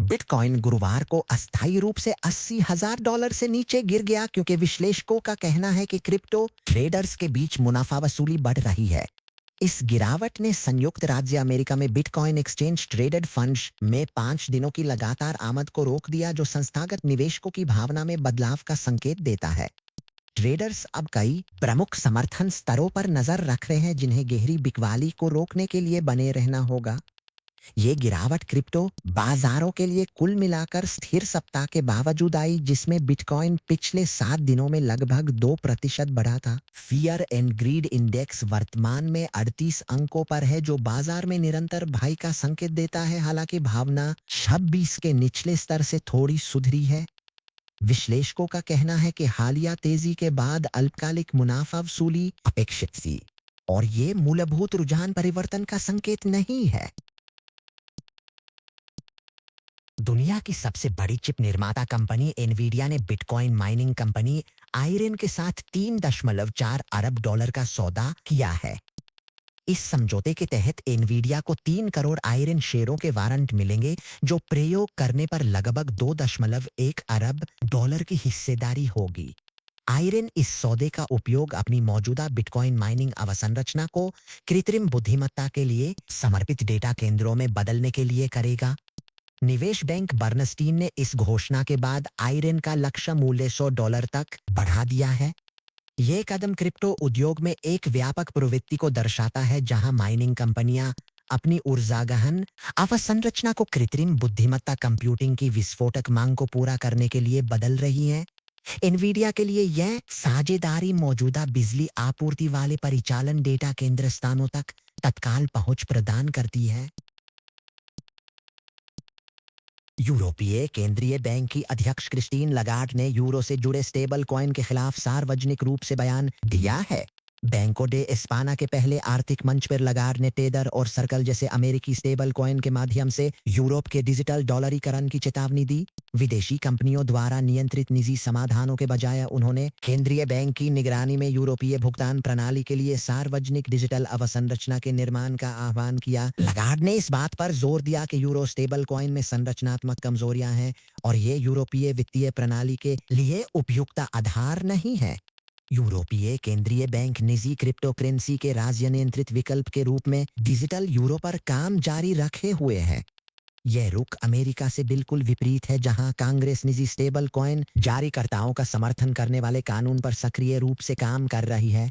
Bitcoin गुरुवार को अस्थायी रूप से $80,000 से नीचे गिर गया क्योंकि विश्लेषकों का कहना है कि क्रिप्टो ट्रेडर्स के बीच मुनाफा वसूली बढ़ रही है। इस गिरावट ने संयुक्त राज्य अमेरिका में बिटकॉइन एक्सचेंज ट्रेडेड फंड्स में 5 दिनों की लगातार आमद को रोक दिया, जो संस्थागत निवेशकों की भावना में बदलाव का संकेत देता है। ट्रेडर्स अब कई प्रमुख समर्थन स्तरों पर नजर रख रहे हैं, जिन्हें गहरी बिकवाली को रोकने के लिए बने रहना होगा। ये गिरावट क्रिप्टो बाजारों के लिए कुल मिलाकर स्थिर सप्ताह के बावजूद आई, जिसमें बिटकॉइन पिछले 7 दिनों में लगभग 2% बढ़ा था। फियर एंड ग्रीड इंडेक्स वर्तमान में 38 अंकों पर है, जो बाजार में निरंतर भय का संकेत देता है। हालांकि भावना 26 के निचले स्तर से थोड़ी सुधरी है। विश्लेषकों का कहना है कि हालिया तेजी के बाद अल्पकालिक मुनाफा वसूली अपेक्षित थी और ये मूलभूत रुझान परिवर्तन का संकेत नहीं है। दुनिया की सबसे बड़ी चिप निर्माता कंपनी एनवीडिया ने बिटकॉइन माइनिंग कंपनी आयरन के साथ $3.4 अरब का सौदा किया है। इस समझौते के तहत एनवीडिया को 3 करोड़ आयरन शेयरों के वारंट मिलेंगे, जो प्रयोग करने पर लगभग $2.1 अरब की हिस्सेदारी होगी। आयरन इस सौदे का उपयोग अपनी मौजूदा बिटकॉइन माइनिंग अवसंरचना को कृत्रिम बुद्धिमत्ता के लिए समर्पित डेटा केंद्रों में बदलने के लिए करेगा। निवेश बैंक बर्नस्टीन ने इस घोषणा के बाद आयरन का लक्ष्य मूल्य $100 तक बढ़ा दिया है। यह कदम क्रिप्टो उद्योग में एक व्यापक प्रवृत्ति को दर्शाता है, जहां माइनिंग कंपनियां अपनी ऊर्जा गहन अवसंरचना को कृत्रिम बुद्धिमत्ता कंप्यूटिंग की विस्फोटक मांग को पूरा करने के लिए बदल रही हैं। एनवीडिया के लिए यह साझेदारी मौजूदा बिजली आपूर्ति वाले परिचालन डेटा केंद्र स्थानों तक तत्काल पहुंच प्रदान करती है। यूरोपीय केंद्रीय बैंक की अध्यक्ष क्रिस्टीन लगार्ड ने यूरो से जुड़े स्टेबल कॉइन के खिलाफ सार्वजनिक रूप से बयान दिया है। बैंको डे एस्पाना के पहले आर्थिक मंच पर लगार्ड ने टेदर और सर्कल जैसे अमेरिकी स्टेबल कॉइन के माध्यम से यूरोप के डिजिटल डॉलरीकरण की चेतावनी दी। विदेशी कंपनियों द्वारा नियंत्रित निजी समाधानों के बजाय उन्होंने केंद्रीय बैंक की निगरानी में यूरोपीय भुगतान प्रणाली के लिए सार्वजनिक डिजिटल अवसंरचना के निर्माण का आह्वान किया। लगार्ड ने इस बात पर जोर दिया कि यूरो स्टेबल कॉइन में संरचनात्मक कमजोरियां हैं और ये यूरोपीय वित्तीय प्रणाली के लिए उपयुक्त आधार नहीं है। यूरोपीय केंद्रीय बैंक निजी क्रिप्टो करेंसी के राज्य नियंत्रित विकल्प के रूप में डिजिटल यूरो पर काम जारी रखे हुए है। यह रुख अमेरिका से बिल्कुल विपरीत है, जहां कांग्रेस निजी स्टेबल कॉइन जारीकर्ताओं का समर्थन करने वाले कानून पर सक्रिय रूप से काम कर रही है।